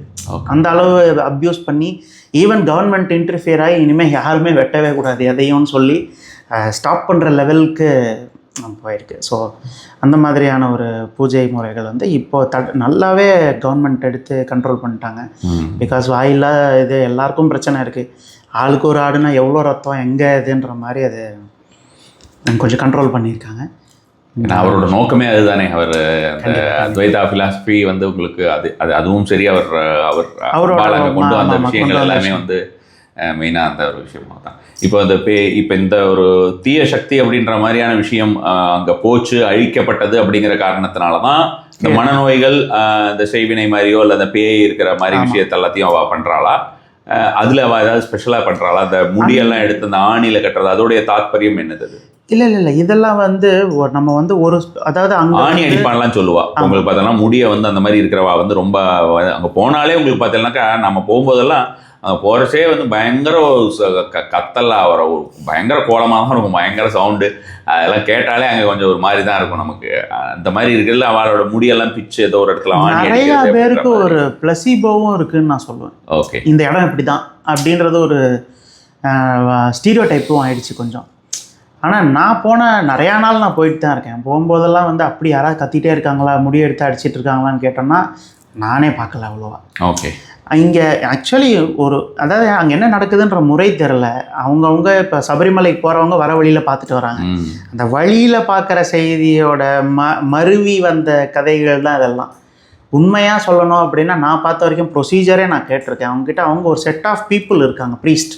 [SPEAKER 1] அந்த அளவு அப்யூஸ் பண்ணி ஈவன் கவர்மெண்ட் இன்டர்ஃபியர் ஆகி இனிமேல் யாருமே வெட்டவே கூடாது எதையும்னு சொல்லி ஸ்டாப் பண்ணுற லெவலுக்கு போயிருக்கு. ஸோ அந்த மாதிரியான ஒரு பூஜை முறைகள் வந்து இப்போ நல்லாவே கவர்மெண்ட் எடுத்து கண்ட்ரோல் பண்ணிட்டாங்க. பிகாஸ் வாயிலா இது எல்லாருக்கும் பிரச்சனை இருக்குது. ஆளுக்கு ஒரு ஆடுனா எவ்வளோ ரத்தம் எங்கே இதுன்ற மாதிரி அது கொஞ்சம் கண்ட்ரோல் பண்ணியிருக்காங்க.
[SPEAKER 2] ஏன்னா அவரோட நோக்கமே அதுதானே. அவர் அந்த அத்வைதா பிலாசபி வந்து உங்களுக்கு அதுவும் சரி, அவரோட கொண்டு வந்த விஷயங்கள் எல்லாமே வந்து மெயினாக அந்த ஒரு விஷயமா தான். இப்போ இப்போ இந்த ஒரு தீய சக்தி அப்படின்ற மாதிரியான விஷயம் அங்கே போச்சு, அழிக்கப்பட்டது அப்படிங்கிற காரணத்தினால தான் இந்த மனநோய்கள், இந்த செய்வினை மாதிரியோ இல்லை அந்த பேய் இருக்கிற மாதிரி விஷயத்த எல்லாத்தையும் அவள் பண்ணுறாளா? அதில் அவள் ஏதாவது ஸ்பெஷலாக பண்ணுறாளா? அந்த முடியெல்லாம் எடுத்து அந்த ஆணியில் கட்டுறது, அதோடைய தாத்பரியம் என்னது?
[SPEAKER 1] இல்லை இதெல்லாம் வந்து நம்ம வந்து அதாவது அங்கே
[SPEAKER 2] ஆணி அடிப்பான்லாம் சொல்லுவா. உங்களுக்கு பார்த்தோன்னா முடியை வந்து அந்த மாதிரி இருக்கிறவா வந்து ரொம்ப அங்கே போனாலே உங்களுக்கு பார்த்தீங்கன்னாக்கா நம்ம போகும்போதெல்லாம் போகிறச்சே வந்து பயங்கர கத்தல்லாம் வர ஒரு பயங்கர கோலமாக தான் இருக்கும், பயங்கர சவுண்டு. அதெல்லாம் கேட்டாலே அங்கே கொஞ்சம் ஒரு மாதிரி தான் இருக்கும் நமக்கு. அந்த மாதிரி இருக்கிறதுல அவளோட முடியெல்லாம் பிச்சு ஏதோ ஒரு இடத்துல ஆணி.
[SPEAKER 1] நிறையா பேருக்கு ஒரு பிளசிபோவும் இருக்குன்னு நான் சொல்லுவேன்.
[SPEAKER 2] ஓகே,
[SPEAKER 1] இந்த இடம் இப்படி தான் அப்படின்றது ஒரு ஸ்டீரியோ டைப்பும் ஆயிடுச்சு கொஞ்சம். ஆனால் நான் நிறையா நாள் நான் போயிட்டு தான் இருக்கேன். போகும்போதெல்லாம் வந்து அப்படி யாராவது கத்திகிட்டே இருக்காங்களா, முடியை எடுத்து அடிச்சிட்டு இருக்காங்களான்னு கேட்டோன்னா நானே பார்க்கல அவ்வளோவா.
[SPEAKER 2] ஓகே,
[SPEAKER 1] இங்கே ஆக்சுவலி அதாவது அங்கே என்ன நடக்குதுன்ற முறை தெரில. அவங்கவுங்க இப்போ சபரிமலைக்கு போகிறவங்க வர வழியில் பார்த்துட்டு வராங்க. அந்த வழியில் பார்க்குற செய்தியோட மருவி வந்த கதைகள் தான் இதெல்லாம். உண்மையாக சொல்லணும் அப்படின்னா நான் பார்த்த வரைக்கும் ப்ரொசீஜரே நான் கேட்டிருக்கேன். அவங்ககிட்ட ஒரு செட் ஆஃப் பீப்புள் இருக்காங்க, ப்ரீஸ்ட்.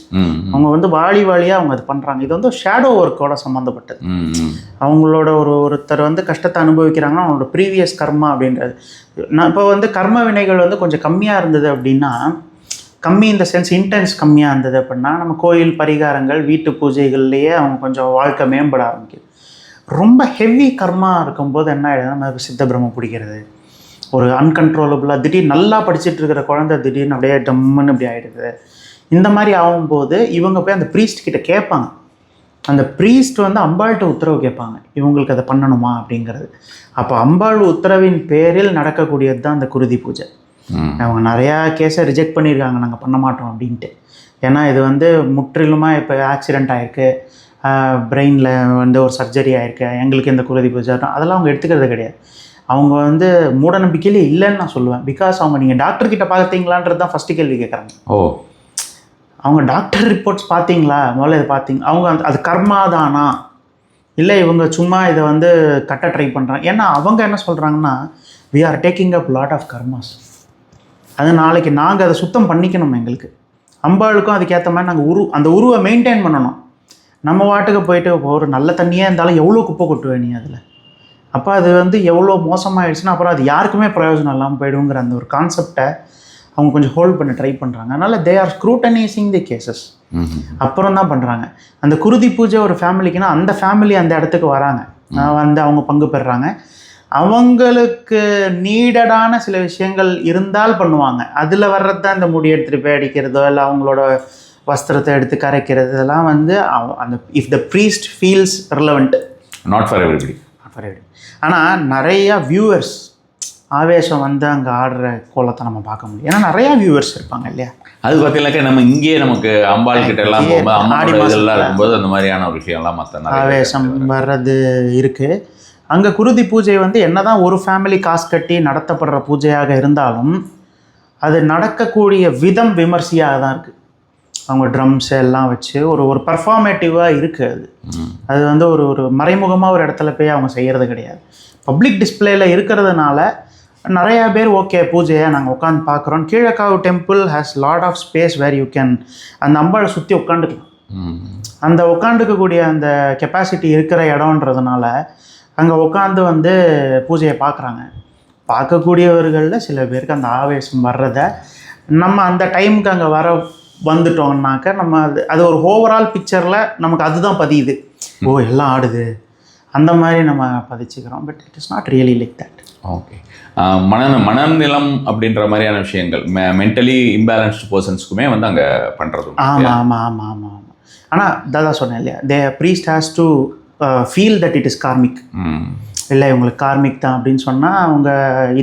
[SPEAKER 1] அவங்க வந்து வழியாக அவங்க இது பண்ணுறாங்க. இது வந்து ஷேடோ ஒர்க்கோட சம்மந்தப்பட்டது. அவங்களோட ஒருத்தர் வந்து கஷ்டத்தை அனுபவிக்கிறாங்கன்னா அவங்களோட ப்ரீவியஸ் கர்மா அப்படின்றது. நான் இப்போ வந்து கர்ம வினைகள் வந்து கொஞ்சம் கம்மியாக இருந்தது அப்படின்னா, கம்மி இந்த சென்ஸ் இன்டென்ஸ் கம்மியாக இருந்தது அப்படின்னா நம்ம கோயில் பரிகாரங்கள், வீட்டு பூஜைகள்லேயே அவங்க கொஞ்சம் வாழ்க்கை மேம்பட ஆரம்பிக்குது. ரொம்ப ஹெவி கர்மா இருக்கும்போது என்ன ஆகிடுது, நம்ம சித்த பிரம்ம பிடிக்கிறது, ஒரு அன்கண்ட்ரோலபுளாக திடீர்னு நல்லா படிச்சுட்டு இருக்கிற குழந்தை திடீர்னு அப்படியே டம்முன்னு இப்படி ஆகிடுது. இந்த மாதிரி ஆகும்போது இவங்க போய் அந்த ப்ரீஸ்ட் கிட்ட கேட்பாங்க. அந்த ப்ரீஸ்ட் வந்து அம்பாள்கிட்ட உத்தரவு கேட்பாங்க, இவங்களுக்கு அதை பண்ணணுமா அப்படிங்கிறது. அப்போ அம்பாள் உத்தரவின் பேரில் நடக்கக்கூடியது தான் அந்த குருதி பூஜை. அவங்க நிறையா கேஸை ரிஜெக்ட் பண்ணியிருக்காங்க, நாங்கள் பண்ண மாட்டோம் அப்படின்ட்டு. ஏன்னா இது வந்து முற்றிலுமாக இப்போ ஆக்சிடெண்ட் ஆகிருக்கு, பிரெயினில் வந்து ஒரு சர்ஜரி ஆகிருக்கு, எங்களுக்கு இந்த குருதி பூஜை அதெல்லாம் அவங்க எடுத்துக்கிறது கிடையாது. அவங்க வந்து மூட நம்பிக்கையிலே இல்லைன்னு நான் சொல்லுவேன். பிகாஸ் அவங்க நீங்கள் டாக்டர்கிட்ட பார்த்தீங்களான்றது தான் ஃபஸ்ட்டு கேள்வி கேட்குறாங்க. அவங்க டாக்டர் ரிப்போர்ட்ஸ் பார்த்தீங்களா, முதல்ல இதை பார்த்தீங்க, அவங்க அது கர்மா தானா இல்லை இவங்க சும்மா இதை வந்து கட்ட ட்ரை பண்ணுறாங்க. ஏன்னா அவங்க என்ன சொல்கிறாங்கன்னா, we are taking up lot of karmas, அது நாளைக்கு நாங்கள் அதை சுத்தம் பண்ணிக்கணும். எங்களுக்கு அம்பாளுக்கும் அதுக்கேற்ற மாதிரி நாங்கள் அந்த உருவை மெயின்டைன் பண்ணணும். நம்ம வாட்டுக்கு போயிட்டு ஒரு நல்ல தண்ணியாக இருந்தாலும் எவ்வளோ குப்பை கொட்டுவேன் நீ அதில், அப்போ அது வந்து எவ்வளோ மோசமாகிடுச்சுன்னா அப்புறம் அது யாருக்குமே பிரயோஜனம் இல்லாமல் போயிடுங்கிற அந்த ஒரு கான்செப்டை அவங்க கொஞ்சம் ஹோல்ட் பண்ண ட்ரை பண்ணுறாங்க. அதனால் they are scrutinising the cases. அப்புறம் தான் பண்ணுறாங்க. அந்த குருதி பூஜை ஒரு ஃபேமிலிக்குன்னா அந்த ஃபேமிலி அந்த இடத்துக்கு வராங்க, வந்து அவங்க பங்கு பெறுறாங்க. அவங்களுக்கு நீடடான சில விஷயங்கள் இருந்தால் பண்ணுவாங்க. அதில் வர்றது தான் இந்த முடி எடுத்துகிட்டு போய் அடிக்கிறதோ இல்லை அவங்களோட வஸ்திரத்தை எடுத்து கரைக்கிறது, இதெல்லாம் வந்து அந்த if the priest feels relevant,
[SPEAKER 2] not for everybody.
[SPEAKER 1] ஆனால் நிறையா வியூவர்ஸ் ஆவேசம் வந்து அங்கே ஆடுற கோலத்தை நம்ம பார்க்க முடியும். ஏன்னா நிறையா வியூவர்ஸ் இருப்பாங்க இல்லையா.
[SPEAKER 2] அது பார்த்தீங்கன்னாக்கா நம்ம இங்கே நமக்கு அம்பாள் கிட்ட எல்லாம் போகும்போது அம்மாடி இதெல்லாம் இருக்கும்போது அந்த மாதிரியான ஒரு விஷயம்லாம் மற்ற
[SPEAKER 1] ஆவேசம் வர்றது இருக்குது. அங்கே குருதி பூஜை வந்து என்ன தான் ஒரு ஃபேமிலி காசு கட்டி நடத்தப்படுற பூஜையாக இருந்தாலும் அது நடக்கக்கூடிய விதம் விமர்சையாக தான் இருக்குது. அவங்க ட்ரம்ஸ் எல்லாம் வச்சு ஒரு பர்ஃபார்மேட்டிவாக இருக்குது. அது வந்து ஒரு மறைமுகமாக ஒரு இடத்துல போய் அவங்க செய்கிறது கிடையாது. பப்ளிக் டிஸ்பிளேயில் இருக்கிறதுனால நிறையா பேர் ஓகே பூஜையை நாங்கள் உட்காந்து பார்க்குறோம். Keezhakkavu temple has lot of space where you can அந்த அம்பாளை சுற்றி உட்காந்துக்கலாம். அந்த உட்காந்துக்கக்கூடிய அந்த கெப்பாசிட்டி இருக்கிற இடம்ன்றதுனால அங்கே உட்காந்து வந்து பூஜையை பார்க்குறாங்க. பார்க்கக்கூடியவர்களில் சில பேருக்கு அந்த ஆவேசம் வர்றதை நம்ம அந்த டைமுக்கு அங்கே வந்துட்டோம்னாக்க நம்ம அது ஒரு ஓவரால் பிக்சரில் நமக்கு அதுதான் பதியுது. ஓ எல்லாம் ஆடுது அந்த மாதிரி நம்ம பதிச்சுக்கிறோம். But it is not really like that.
[SPEAKER 2] Okay, மனநிலம் அப்படின்ற மாதிரியான விஷயங்கள் மென்டலி இம்பேலன்ஸ்டு பர்சன்ஸ்க்குமே வந்து அங்கே பண்ணுறது.
[SPEAKER 1] ஆமாம். ஆனால் தாதா சொன்னேன் இல்லையா, priest has to feel that it is karmic. இல்லை இவங்களுக்கு கார்மிக் தான் அப்படின்னு சொன்னால் அவங்க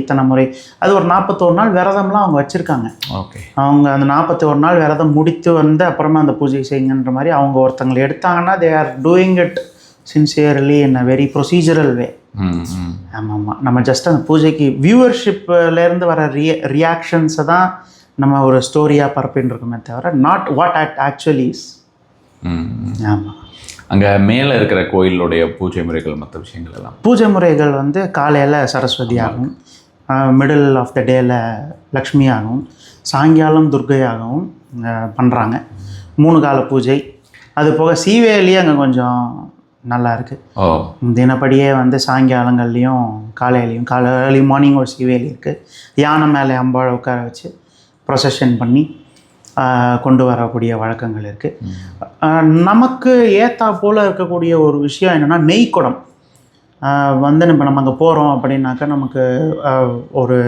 [SPEAKER 1] இத்தனை முறை அது ஒரு 41 நாள் விரதம்லாம் அவங்க வச்சுருக்காங்க.
[SPEAKER 2] ஓகே.
[SPEAKER 1] அவங்க அந்த 41 நாள் விரதம் முடித்து வந்து அப்புறமா அந்த பூஜை செய்யுங்கன்ற மாதிரி அவங்க ஒருத்தங்களை எடுத்தாங்கன்னா they are doing it sincerely in a very procedural way. ஆமாம். நம்ம ஜஸ்ட் அந்த பூஜைக்கு வியூவர்ஷிப்லேருந்து வர ரியாக்ஷன்ஸை தான் நம்ம ஒரு ஸ்டோரியாக பரப்பின்னு இருக்கோமே தவிர நாட் வாட் ஆக்சுவலி இஸ். ஆமாம்.
[SPEAKER 2] அங்கே மேலே இருக்கிற கோயிலுடைய பூஜை முறைகள் மற்ற விஷயங்கள் எல்லாம்
[SPEAKER 1] பூஜை முறைகள் வந்து காலையில் சரஸ்வதி ஆகும், மிடில் ஆஃப் த டேயில் லக்ஷ்மி ஆகும், சாயங்காலம் துர்கையாகவும் பண்ணுறாங்க. 3 கால பூஜை. அது போக சீவேலியே அங்கே கொஞ்சம் நல்லா இருக்குது. தினப்படியே வந்து சாயங்காலங்கள்லேயும் காலையிலையும் ஏர்லி மார்னிங் ஒரு சீவேலி இருக்குது. யானை மேலே அம்பாளை உட்கார வச்சு ப்ரொசஷன் பண்ணி கொண்டு வரக்கூடிய வழக்கங்கள் இருக்குது. நமக்கு ஏற்றா போல் இருக்கக்கூடிய ஒரு விஷயம் என்னென்னா நெய்க்குடம் வந்து இப்போ நம்ம அங்கே போகிறோம் அப்படின்னாக்கா நமக்கு ஒரு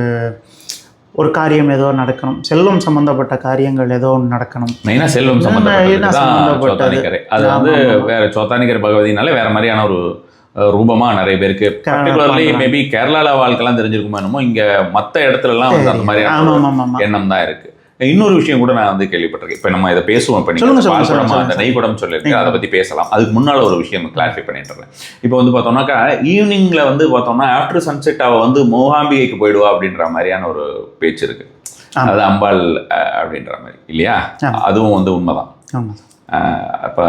[SPEAKER 1] ஒரு காரியம் ஏதோ நடக்கணும், செல்வம் சம்மந்தப்பட்ட காரியங்கள் ஏதோ ஒன்று நடக்கணும்.
[SPEAKER 2] மெயினாக செல்வம் சம்மந்தப்பட்டது. அது வந்து வேறு சோத்தானிக்கர் பகவதினாலே வேறு மாதிரியான ஒரு ரூபமாக நிறைய பேருக்கு பர்டிகுலர்லி மேபி கேரளாவில் வாழ்க்கைலாம் தெரிஞ்சிருக்குமோ என்னமோ, இங்கே மற்ற இடத்துலலாம் வந்து அந்த மாதிரியான எண்ணம் தான் இருக்குது. இன்னொரு விஷயம் கூட நான் வந்து கேள்விப்பட்டிருக்கேன். இப்போ நம்ம இதை பேசுவோம். இப்போ நீங்கள் அந்த நெய்குடம் சொல்லியிருக்கேன், அதை பற்றி பேசலாம். அதுக்கு முன்னால் ஒரு விஷயம் கிளாரிஃபை பண்ணிட்டுறேன். இப்போ வந்து பார்த்தோம்னாக்கா ஈவினிங்கில் வந்து பார்த்தோம்னா ஆஃப்டர் சன்செட் அவள் வந்து மூகாம்பிகைக்கு போயிடுவா அப்படின்ற மாதிரியான ஒரு பேச்சு இருக்கு. அது அம்பாள் அப்படின்ற மாதிரி இல்லையா? அதுவும் வந்து உண்மைதான். அப்போ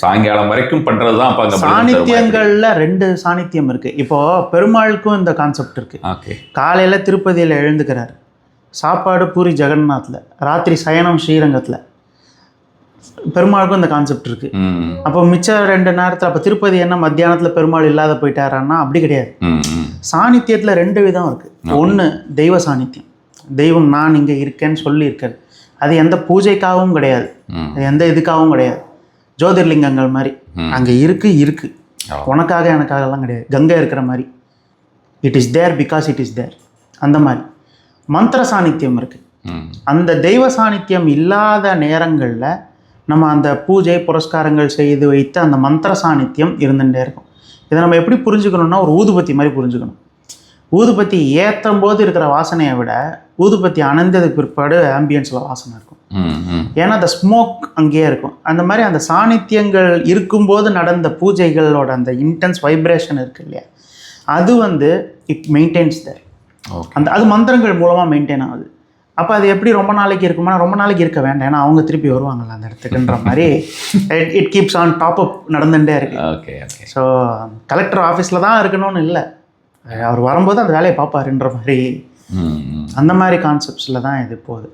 [SPEAKER 2] சாயங்காலம் வரைக்கும் பண்ணுறது தான். அப்போ அங்கே
[SPEAKER 1] சாணித்தியங்களில் 2 சாணித்தியம் இருக்குது. இப்போது பெருமாளுக்கும் இந்த கான்செப்ட் இருக்குது.
[SPEAKER 2] ஓகே.
[SPEAKER 1] காலையில் திருப்பதியில் எழுந்துக்கிறார், சாப்பாடு பூரி ஜெகநாத்தில், ராத்திரி சயனம் ஸ்ரீரங்கத்தில். பெருமாளுக்கும் இந்த கான்செப்ட் இருக்குது. அப்போ மிச்சம் 2 நேரத்தில் அப்போ திருப்பதி என்ன மத்தியானத்தில் பெருமாள் இல்லாத போயிட்டாரான்னா அப்படி கிடையாது. சாணித்தியத்தில் 2 விதம் இருக்குது. ஒன்று தெய்வ சாணித்தியம், தெய்வம் நான் இங்கே இருக்கேன்னு சொல்லி இருக்கிறது. அது எந்த பூஜைக்காகவும் கிடையாது, எந்த இதுக்காகவும் கிடையாது. ஜோதிர்லிங்கங்கள் மாதிரி அங்கே இருக்கு உனக்காக எனக்காகலாம் கிடையாது. கங்கை இருக்கிற மாதிரி it is there because it is there. அந்த மாதிரி மந்திர சாணித்தியம் இருக்குது. அந்த தெய்வ சாணித்தியம் இல்லாத நேரங்களில் நம்ம அந்த பூஜை புரஸ்காரங்கள் செய்து வைத்து அந்த மந்திர சாணித்தியம் இருந்துகிட்டே இருக்கும். இதை நம்ம எப்படி புரிஞ்சுக்கணும்னா ஒரு ஊதுபத்தி மாதிரி புரிஞ்சுக்கணும். ஊதுபத்தி ஏற்றும் போது இருக்கிற வாசனையை விட ஊதுபத்தி அணைந்ததுக்கு பிற்பாடு ஆம்பியன்ஸில் வாசனை இருக்கும். ஏன்னா அந்த ஸ்மோக் அங்கேயே இருக்கும். அந்த மாதிரி அந்த சாணித்தியங்கள் இருக்கும்போது நடந்த பூஜைகளோட அந்த இன்டென்ஸ் வைப்ரேஷன் இருக்குது இல்லையா, அது வந்து இட் மெயின்டைன்ஸ் தேர். அந்த அது மந்திரங்கள் மூலமாக மெயின்டைன் ஆகுது. அப்போ அது எப்படி ரொம்ப நாளைக்கு இருக்குமா? ரொம்ப நாளைக்கு இருக்க வேண்டாம், ஏன்னா அவங்க திருப்பி வருவாங்கள்ல அந்த இடத்துக்குன்ற மாதிரி it keeps on top up நடந்துகிட்டே இருக்கு.
[SPEAKER 2] Okay okay.
[SPEAKER 1] ஸோ கலெக்டர் ஆஃபீஸில் தான் இருக்கணும்னு இல்லை, அவர் வரும்போது அந்த வேலையை பார்ப்பாருன்ற மாதிரி அந்த மாதிரி கான்செப்ட்ஸில் தான் இது போகுது.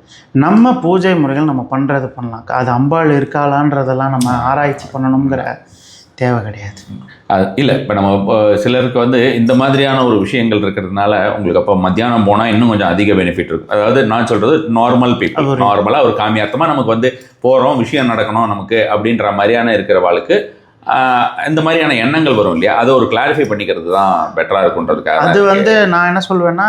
[SPEAKER 1] நம்ம பூஜை முறைகள் நம்ம பண்ணுறது பண்ணலாம். அது அம்பாள் இருக்காளான்றதெல்லாம் நம்ம ஆராய்ச்சி பண்ணணுங்கிற தேவை கிடையாது.
[SPEAKER 2] இல்லை, இப்போ நம்ம சிலருக்கு வந்து இந்த மாதிரியான ஒரு விஷயங்கள் இருக்கிறதுனால உங்களுக்கு அப்போ மத்தியானம் போனால் இன்னும் கொஞ்சம் அதிக பெனிஃபிட் இருக்கும். அதாவது நான் சொல்கிறது நார்மல் பீப்புள், நார்மலாக ஒரு காமியார்த்தமாக நமக்கு வந்து போகிறோம், விஷயம் நடக்கணும் நமக்கு அப்படின்ற மாதிரியான இருக்கிற வாழ்க்கை இந்த மாதிரியான எண்ணங்கள் வரும் இல்லையா, அதை ஒரு கிளாரிஃபை பண்ணிக்கிறது தான் பெட்டராக இருக்குன்றதுக்காக. அது
[SPEAKER 1] வந்து நான் என்ன சொல்வேன்னா,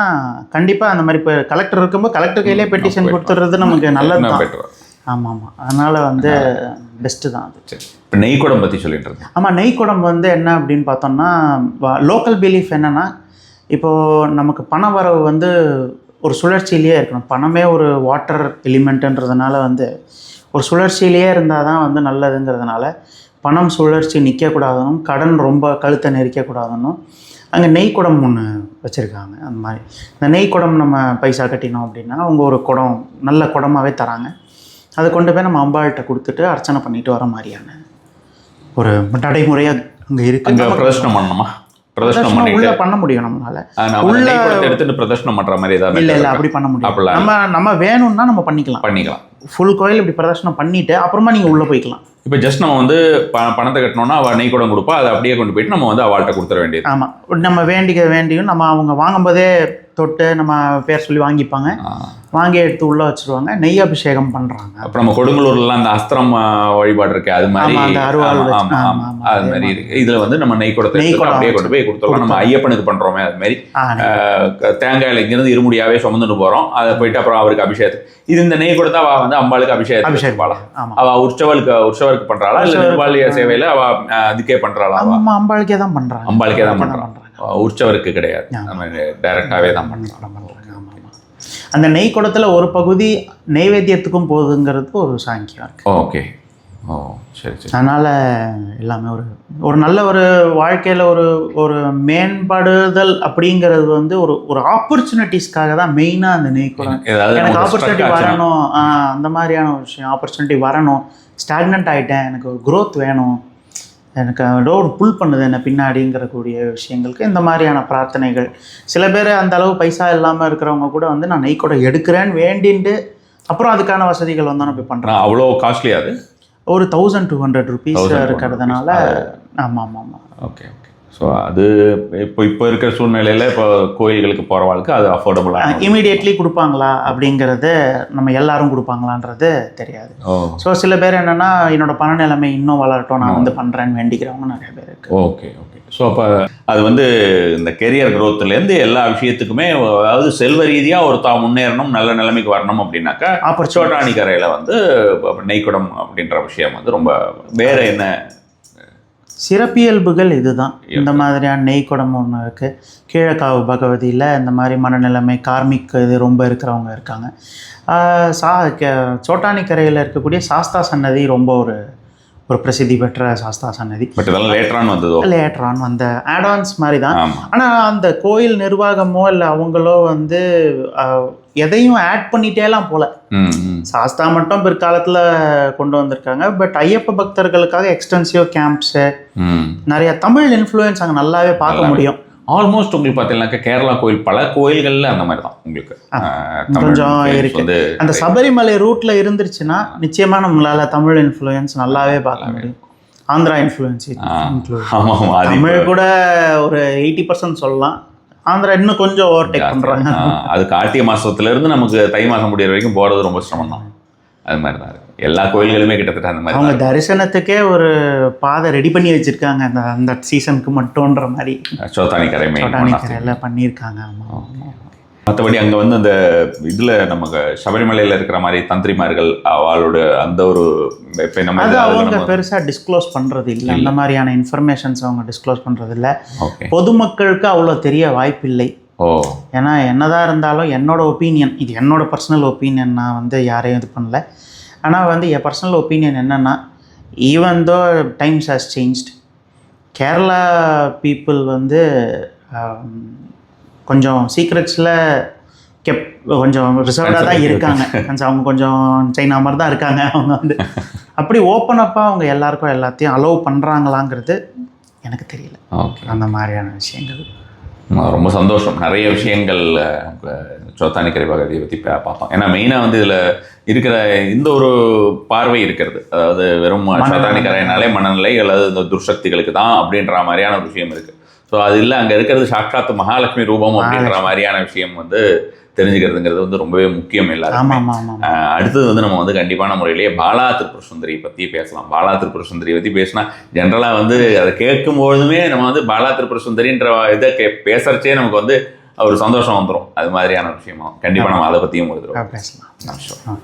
[SPEAKER 1] கண்டிப்பாக அந்த மாதிரி இப்போ கலெக்டர் இருக்கும்போது கலெக்டர் கையிலே பெட்டிஷன் கொடுத்துறது நமக்கு நல்லது தான். பெட்டர். ஆமாம், அதனால் வந்து பெஸ்ட்டு தான் அது.
[SPEAKER 2] சரி, இப்போ நெய்குடம் பற்றி சொல்லிட்டு இருக்கேன்.
[SPEAKER 1] ஆமாம், நெய்குடம் வந்து என்ன அப்படின்னு பார்த்தோம்னா, லோக்கல் பிலீஃப் என்னென்னா, இப்போது நமக்கு பண வரவு வந்து ஒரு சுழற்சியிலேயே இருக்கணும். பணமே ஒரு வாட்டர் எலிமெண்ட்டுன்றதுனால வந்து ஒரு சுழற்சியிலேயே இருந்தால் தான் வந்து நல்லதுங்கிறதுனால பணம் சுழற்சி நிற்கக்கூடாதுன்னும் கடன் ரொம்ப கழுத்தை நெரிக்கக்கூடாதுன்னும் அங்கே நெய்க்குடம் ஒன்று வச்சுருக்காங்க. அந்த மாதிரி இந்த நெய்க்குடம் நம்ம பைசா கட்டினோம் அப்படின்னா அவங்க ஒரு குடம் நல்ல குடமாகவே தராங்க. அதை கொண்டு போய் நம்ம அம்பாள்கிட்ட கொடுத்துட்டு அர்ச்சனை பண்ணிட்டு வர மாதிரியான ஒரு நடைமுறையாக அங்கே இருக்குது.
[SPEAKER 2] அங்கே பிரதர்ஷனம் பண்ணணுமா?
[SPEAKER 1] பிரதர்ஷனம் உள்ள பண்ண முடியும் நம்மளால.
[SPEAKER 2] உள்ள எடுத்துட்டு பிரதர்ஷனம் பண்ற மாதிரி ஏதாவது
[SPEAKER 1] இல்லை அப்படி பண்ண முடியும். நம்ம வேணும்னா நம்ம பண்ணிக்கலாம். ஃபுல் கோயில் இப்படி பிரதர்ஷனம் பண்ணிட்டு அப்புறமா நீங்கள் உள்ளே போய்க்கலாம்.
[SPEAKER 2] இப்போ ஜஸ்ட் நம்ம வந்து பணத்தை கட்டணும்னா அவள் நெய்குடம் கொடுப்பா, அதை அப்படியே கொண்டு போயிட்டு நம்ம வந்து அவள்கிட்ட கொடுத்துட வேண்டியது.
[SPEAKER 1] ஆமாம், நம்ம வேண்டியும் நம்ம அவங்க வாங்கும்போதே தொட்டு நம்ம பேர் சொல்லி வாங்கிப்பாங்க, வாங்கி எடுத்து உள்ளே வச்சுருவாங்க, நெய் அபிஷேகம் பண்ணுறாங்க.
[SPEAKER 2] அப்புறம் நம்ம கொடுங்கலூர்லாம் அந்த அஸ்திரம் வழிபாடு இருக்குது, அது மாதிரி
[SPEAKER 1] அந்த அருவாள்
[SPEAKER 2] அது மாதிரி இருக்குது. இதில் வந்து நம்ம நெய்குடத்தை அப்படியே கொண்டு போய் கொடுத்துருவோம். நம்ம ஐயப்பனுக்கு பண்ணுறோமே அது மாதிரி தேங்காயில் இங்கேருந்து இருமுடியாவே சுமந்துட்டு போகிறோம், அதை போயிட்டு அப்புறம் அவருக்கு அபிஷேகம். இது இந்த நெய் கொடுத்தா அவள் வந்து அம்பாளுக்கு அபிஷேகம் அவள் உற்சவருக்கு பண்ணுறாளா இல்லை நிர்வாலிய சேவையில் அவள் அதுக்கே பண்ணுறாளா?
[SPEAKER 1] அம்பாளுக்கே தான் பண்ணுறாங்க.
[SPEAKER 2] அம்பாளுக்கே தான் பண்ணுறாங்க. உற்சவருக்கு கிடையாது, நம்ம டைரெக்டாகவே தான் பண்ணுறோம்.
[SPEAKER 1] ஆமாம் ஆமாம். அந்த நெய் குடத்தில் ஒரு பகுதி நெய்வேத்தியத்துக்கும் போகுதுங்கிறது ஒரு சாங்கியம் இருக்குது.
[SPEAKER 2] ஓகே. ஓ சரி சரி.
[SPEAKER 1] அதனால் எல்லாமே ஒரு நல்ல ஒரு வாழ்க்கையில் ஒரு மேம்படுதல் அப்படிங்கிறது வந்து ஒரு ஆப்பர்ச்சுனிட்டிஸ்க்காக தான் மெயினாக அந்த நெய் குடம். எனக்கு ஆப்பர்ச்சுனிட்டி வரணும், அந்த மாதிரியான ஒரு விஷயம். ஆப்பர்ச்சுனிட்டி வரணும், ஸ்டாக்னண்ட் ஆகிட்டேன், எனக்கு ஒரு க்ரோத் வேணும், எனக்கு ஏதோ ஒரு புல் பண்ணுது என்ன பின்னாடிங்கிறக்கூடிய விஷயங்களுக்கு இந்த மாதிரியான பிரார்த்தனைகள். சில பேர் அந்த அளவு பைசா இல்லாமல் இருக்கிறவங்க கூட வந்து நான் நெய் குடம் எடுக்கிறேன்னு வேண்டிட்டு அப்புறம் அதுக்கான வசதிகள் வந்து நான் போய் பண்ணுறேன்.
[SPEAKER 2] அவ்வளோ காஸ்ட்லி அது?
[SPEAKER 1] ஒரு 1200 rupees இருக்கிறதுனால. ஆமாம் ஆமாம் ஆமாம்.
[SPEAKER 2] Okay okay. ஸோ அது இப்போ இருக்கிற சூழ்நிலையில் இப்போ கோயில்களுக்கு போகிற வாழ்க்கை அது அஃபோர்டபுளாக
[SPEAKER 1] இமீடியட்லி கொடுப்பாங்களா அப்படிங்கிறது, நம்ம எல்லாரும் கொடுப்பாங்களான்றது தெரியாது. ஸோ சில பேர் என்னென்னா என்னோட பண நிலைமை இன்னும் வளரட்டும், நான் வந்து பண்ணுறேன்னு வேண்டிக்கிறவங்க நிறைய பேர் இருக்கு.
[SPEAKER 2] Okay okay. ஸோ அப்போ அது வந்து இந்த கெரியர் க்ரோத்துலேருந்து எல்லா விஷயத்துக்குமே, அதாவது செல்வ ரீதியாக ஒரு முன்னேறணும், நல்ல நிலைமைக்கு வரணும் அப்படின்னாக்கா சோட்டானிக்கரையில் வந்து நெய்க்குடம் அப்படின்ற விஷயம் வந்து ரொம்ப வேறு என்ன
[SPEAKER 1] சிறப்பியல்புகள் இதுதான். இந்த மாதிரியான நெய்க்குடம் ஒன்று இருக்குது. கீழக்காவு பகவதியில் இந்த மாதிரி மனநிலைமை கார்மிக் இது ரொம்ப இருக்கிறவங்க இருக்காங்க. சோட்டானிக்கரையில் இருக்கக்கூடிய சாஸ்தா சன்னதி ரொம்ப ஒரு பிரசித்தி பெற்ற சாஸ்தா சன்னதி.
[SPEAKER 2] பட் இதெல்லாம்
[SPEAKER 1] லேட்டரான் வந்த ஆடான்ஸ் மாதிரி தான். ஆனால் அந்த கோயில் நிர்வாகமோ இல்லை அவங்களோ வந்து எதையும் ஆட் பண்ணிட்டேலாம் போல. சாஸ்தா மட்டும் பிற்காலத்தில் கொண்டு வந்திருக்காங்க. பட் ஐயப்ப பக்தர்களுக்காக எக்ஸ்டென்சிவ் கேம்ப்ஸு, நிறைய தமிழ் இன்ஃப்ளூயன்ஸ் அங்கே நல்லாவே பார்க்க முடியும்.
[SPEAKER 2] ஆல்மோஸ்ட் உங்களுக்கு பார்த்தீங்கன்னாக்கா கேரளா கோயில் பல கோயில்களில் அந்த மாதிரி தான் உங்களுக்கு
[SPEAKER 1] கொஞ்சம் இருக்குது. அந்த சபரிமலை ரூட்டில் இருந்துருச்சுன்னா நிச்சயமாக நம்மளால் தமிழ் இன்ஃப்ளூயன்ஸ் நல்லாவே பார்க்க முடியும். ஆந்திரா இன்ஃப்ளூயன்ஸ் தமிழ் கூட ஒரு 80% சொல்லலாம். ஆந்திரா இன்னும் கொஞ்சம் ஓவர்டேக் பண்ணுறாங்க.
[SPEAKER 2] அது கார்த்திகை மாதத்துலேருந்து நமக்கு தை மாதம் முடிகிற வரைக்கும் போகிறது ரொம்ப சிரமம் தான். அது மாதிரி தான் இருக்குது எல்லா கோயில்களுமே கிட்டத்தட்ட அந்த மாதிரி.
[SPEAKER 1] அவங்க தரிசனத்துக்கே ஒரு பாதை ரெடி பண்ணி வச்சுருக்காங்க அந்த சீசனுக்கு மட்டும்ன்ற மாதிரி. சோட்டானிக்கரையில் பண்ணியிருக்காங்க. ஆமாம்.
[SPEAKER 2] மற்றபடி அங்கே வந்து அந்த இதில் நமக்கு சபரிமலையில் இருக்கிற மாதிரி தந்திரிமார்கள் அவளோட அந்த ஒரு
[SPEAKER 1] அது அவங்க பெருசாக டிஸ்க்ளோஸ் பண்ணுறது இல்லை. அந்த மாதிரியான இன்ஃபர்மேஷன்ஸ் அவங்க டிஸ்க்ளோஸ் பண்ணுறது இல்லை. பொதுமக்களுக்கு அவ்வளோ தெரிய வாய்ப்பில்லை. ஏன்னா என்னதான் இருந்தாலும் என்னோட ஒப்பீனியன், இது என்னோட பர்சனல் ஒப்பீனியன், நான் வந்து யாரையும் இது பண்ணல. ஆனால் வந்து என் பர்சனல் ஒப்பீனியன் என்னென்னா, even though times has changed, Kerala people வந்து கொஞ்சம் சீக்ரெட்ஸில் கொஞ்சம் ரிசர்வ்டாக தான் இருக்காங்க. அவங்க கொஞ்சம் சைனா மாதிரி தான் இருக்காங்க. அவங்க வந்து அப்படி ஓப்பனப்பாக அவங்க எல்லாருக்கும் எல்லாத்தையும் அலோவ் பண்ணுறாங்களாங்கிறது எனக்கு தெரியல. அந்த மாதிரியான விஷயங்கள்
[SPEAKER 2] ரொம்ப சந்தோஷம். நிறைய விஷயங்கள் சோத்தானிக்கரை பகவதியை பற்றி பார்த்தோம். ஏன்னா மெயினாக வந்து இதில் இருக்கிற இந்த ஒரு பார்வை இருக்கிறது, அதாவது வெறும் சோத்தானிக்கரைனாலே மனநிலை அல்லது இந்த துர்சக்திகளுக்கு தான் அப்படின்ற மாதிரியான ஒரு விஷயம் இருக்குது. ஸோ அது இல்லை, அங்கே இருக்கிறது சாட்சாத் மகாலட்சுமி ரூபம் அப்படின்ற மாதிரியான விஷயம் வந்து தெரிஞ்சுக்கிறதுங்கிறது வந்து ரொம்பவே முக்கியம் எல்லாருமே. அடுத்தது வந்து நம்ம வந்து கண்டிப்பான முறையிலேயே பாலா திரிபுர சுந்தரி பற்றி பேசலாம். பாலா திரிபுர சுந்தரி பற்றி பேசினா ஜென்ரலாக வந்து அதை கேட்கும்பொழுதுமே நம்ம வந்து பாலா திரிபுர சுந்தரின்ற இதை பேசுறச்சே நமக்கு வந்து ஒரு சந்தோஷம் வந்துடும். அது மாதிரியான விஷயமா கண்டிப்பாக நம்ம அதை பற்றியும் ஒரு பேசலாம்.